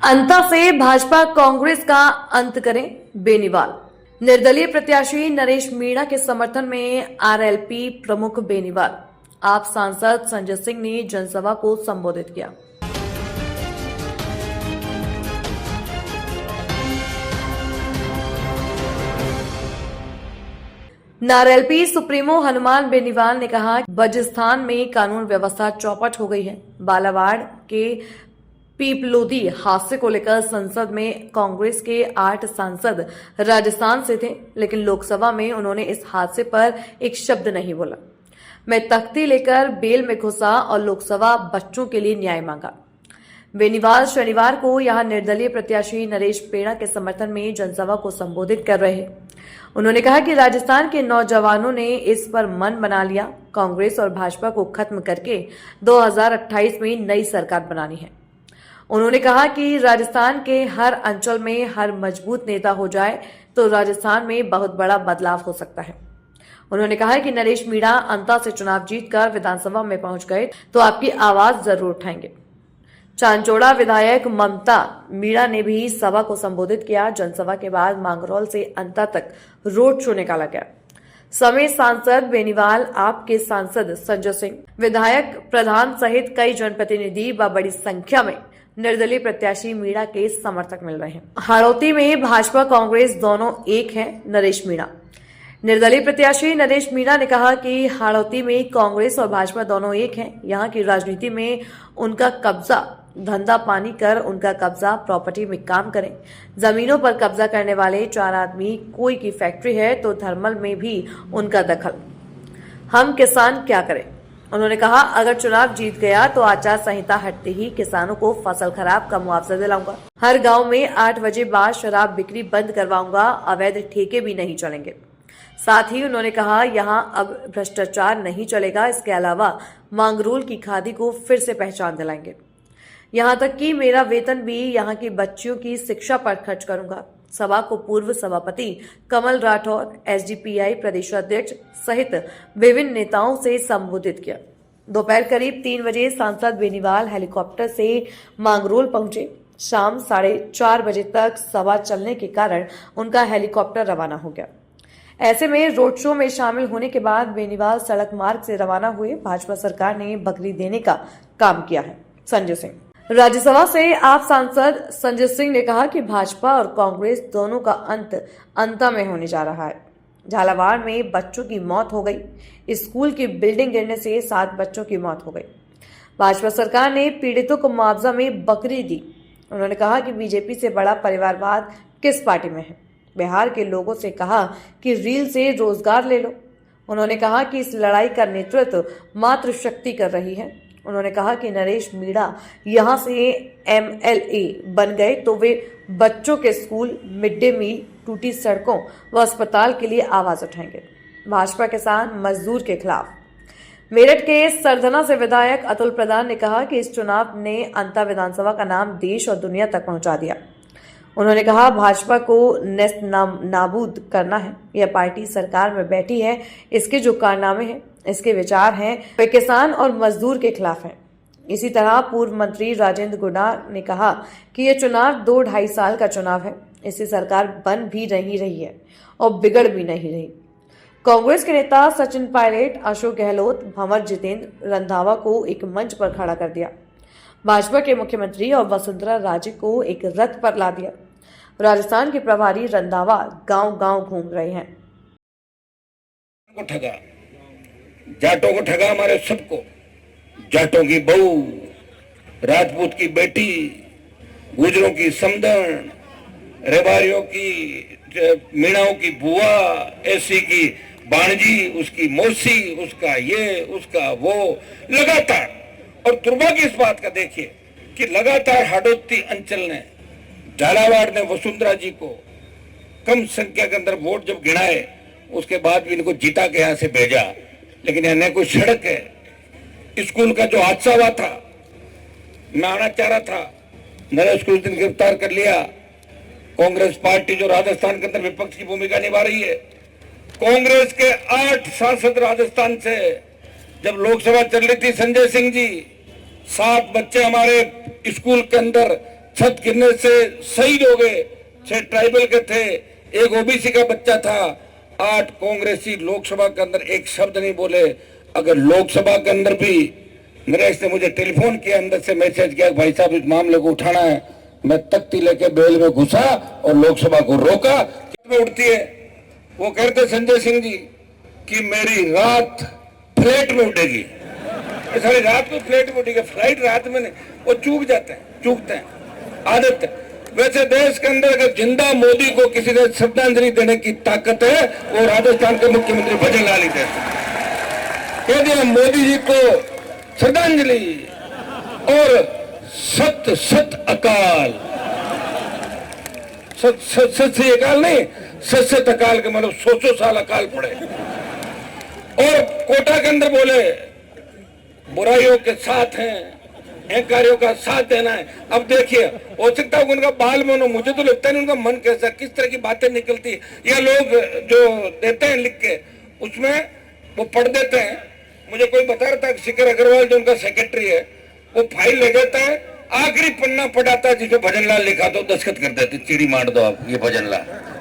अंता से भाजपा कांग्रेस का अंत करें, बेनीवाल। निर्दलीय प्रत्याशी नरेश मीणा के समर्थन में आरएलपी प्रमुख बेनीवाल आप सांसद संजय सिंह ने जनसभा को संबोधित किया। नारएलपी सुप्रीमो हनुमान बेनीवाल ने कहा, बजिस्थान में कानून व्यवस्था चौपट हो गई है। बालावाड़ के पीपलोदी हादसे को लेकर संसद में कांग्रेस के 8 सांसद राजस्थान से थे, लेकिन लोकसभा में उन्होंने इस हादसे पर एक शब्द नहीं बोला। मैं तख्ती लेकर बेल में घुसा और लोकसभा बच्चों के लिए न्याय मांगा। बेनीवाल शनिवार को यहां निर्दलीय प्रत्याशी नरेश मीणा के समर्थन में जनसभा को संबोधित कर रहे हैं। उन्होंने कहा कि राजस्थान के नौजवानों ने इस पर मन बना लिया, कांग्रेस और भाजपा को खत्म करके 2028 में नई सरकार बनानी है। उन्होंने कहा कि राजस्थान के हर अंचल में हर मजबूत नेता हो जाए तो राजस्थान में बहुत बड़ा बदलाव हो सकता है। उन्होंने कहा कि नरेश मीणा अंता से चुनाव जीतकर विधानसभा में पहुंच गए तो आपकी आवाज जरूर उठाएंगे। चांचोड़ा विधायक ममता मीणा ने भी सभा को संबोधित किया। जनसभा के बाद मांगरोल से अंता तक रोड शो निकाला गया। समेत सांसद बेनीवाल, आपके सांसद संजय सिंह, विधायक प्रधान सहित कई जनप्रतिनिधि व बड़ी संख्या में निर्दलीय प्रत्याशी मीणा के समर्थक मिल रहे हैं। हाड़ौती में भाजपा कांग्रेस दोनों एक हैं, नरेश मीणा। निर्दलीय प्रत्याशी नरेश मीणा ने कहा कि हाड़ौती में कांग्रेस और भाजपा दोनों एक हैं। यहाँ की राजनीति में उनका कब्जा, धंधा पानी कर उनका कब्जा, प्रॉपर्टी में काम करें। जमीनों पर कब्जा करने वाले 4 आदमी, कोई की फैक्ट्री है तो थर्मल में भी उनका दखल। हम किसान क्या करें? उन्होंने कहा, अगर चुनाव जीत गया तो आचार संहिता हटते ही किसानों को फसल खराब का मुआवजा दिलाऊंगा। हर गांव में 8 बजे बाद शराब बिक्री बंद करवाऊंगा। अवैध ठेके भी नहीं चलेंगे। साथ ही उन्होंने कहा, यहां अब भ्रष्टाचार नहीं चलेगा। इसके अलावा मांगरोल की खादी को फिर से पहचान दिलाएंगे। यहां तक कि मेरा वेतन भी यहां की बच्चियों की शिक्षा पर खर्च करूंगा। सभा को पूर्व सभापति कमल राठौर, एसडीपीआई प्रदेशाध्यक्ष सहित विभिन्न नेताओं से संबोधित किया। दोपहर करीब 3 बजे सांसद बेनीवाल हेलीकॉप्टर से मांगरोल पहुंचे। शाम 4:30 बजे तक सभा चलने के कारण उनका हेलीकॉप्टर रवाना हो गया। ऐसे में रोड शो में शामिल होने के बाद बेनीवाल सड़क मार्ग से रवाना हुए। भाजपा सरकार ने बकरी देने का काम किया है। संजय सिंह, राज्यसभा से आप सांसद संजय सिंह ने कहा कि भाजपा और कांग्रेस दोनों का अंत अंता में होने जा रहा है। झालावाड़ में बच्चों की मौत हो गई। स्कूल की बिल्डिंग गिरने से 7 बच्चों की मौत हो गई। भाजपा सरकार ने पीड़ितों को मुआवजा में बकरी दी। उन्होंने कहा कि बीजेपी से बड़ा परिवारवाद किस पार्टी में है। बिहार के लोगों से कहा कि रील से रोजगार ले लो। उन्होंने कहा कि इस लड़ाई का नेतृत्व मातृशक्ति कर रही है। उन्होंने कहा कि नरेश मीणा यहां से एमएलए बन गए तो वे बच्चों के स्कूल, मिड डे मील, टूटी सड़कों व अस्पताल के लिए आवाज उठाएंगे। भाजपा किसान मजदूर के खिलाफ। मेरठ के सरधना से विधायक अतुल प्रधान ने कहा कि इस चुनाव ने अंता विधानसभा का नाम देश और दुनिया तक पहुंचा दिया। उन्होंने कहा, भाजपा को नेस्त नाबूद करना है। यह पार्टी सरकार में बैठी है, इसके जो कारनामे हैं, इसके विचार हैं, वे किसान और मजदूर के खिलाफ हैं। इसी तरह पूर्व मंत्री राजेंद्र गुना ने कहा कि यह चुनाव 2-2.5 साल का चुनाव है। इससे सरकार बन भी नहीं रही है और बिगड़ भी नहीं रही। कांग्रेस के नेता सचिन पायलट, अशोक गहलोत, भंवर जितेंद्र रंधावा को एक मंच पर खड़ा कर दिया। भाजपा के मुख्यमंत्री और वसुंधरा राजे को एक रथ पर ला दिया। राजस्थान के प्रभारी रंधावा गांव-गांव घूम रहे हैं। ठगा, जाटों को ठगा, हमारे सबको। जाटों की बहू, राजपूत की बेटी, गुजरों की समधन, रेवारियों की, मीणाओं की बुआ, एसी की बाणजी, उसकी मौसी, उसका ये, उसका वो, लगातार। और दुर्भाग्य इस बात का देखिए कि लगातार हाड़ौती अंचल ने, झालावाड़ ने वसुंधरा जी को कम संख्या के अंदर वोट जब गिनाए, उसके बाद भी इनको जीता के यहां से भेजा। लेकिन यहाँ न कोई सड़क है। स्कूल का जो हादसा हुआ था, मैं आना चाह रहा था, मैंने उसको उस दिन गिरफ्तार कर लिया। कांग्रेस पार्टी जो राजस्थान के अंदर विपक्ष की भूमिका निभा रही है, कांग्रेस के 8 सांसद राजस्थान से, जब लोकसभा चल रही थी, संजय सिंह जी, 7 बच्चे हमारे स्कूल के अंदर छत गिरने से शहीद हो गए, 6 ट्राइबल के थे, एक ओबीसी का बच्चा था, 8 कांग्रेसी लोकसभा के अंदर एक शब्द नहीं बोले। अगर लोकसभा के अंदर भी नरेश ने मुझे टेलीफोन किया, अंदर से मैसेज किया, भाई साहब इस मामले को उठाना है, मैं तख्ती लेके बेल में घुसा और लोकसभा को रोका। में उठती है, वो कहते संजय सिंह जी कि मेरी रात फ्लाइट में उठेगी, सारी रात को फ्लाइट में उठेगी, फ्लाइट रात में नहीं, वो चूकते हैं, आदत है। वैसे देश के अंदर अगर जिंदा मोदी को किसी ने श्रद्धांजलि देने की ताकत है, वो राजस्थान के मुख्यमंत्री भजन लाल ही दे कह दिया मोदी जी को श्रद्धांजलि और सत सत अकाल, सत से अकाल नहीं, सत अकाल के मतलब 100 साल अकाल पड़े। और कोटा के अंदर बोले बुराइयों के साथ हैं, अहंकारियों का साथ देना है। अब देखिए, हो सकता है उनका बाल मन हो, मुझे तो लगता है उनका मन कैसा, किस तरह की बातें निकलती है। या लोग जो देते हैं लिख के, उसमें वो पढ़ देते हैं। मुझे कोई बता रहा था शिखर अग्रवाल जो उनका सेक्रेटरी है, वो फाइल ले जाता है, आखिरी पन्ना पढ़ाता है जिसमें भजन लाल लिखा, तो दस्तखत कर देते, चिड़ी मार दो आप, ये भजन लाल।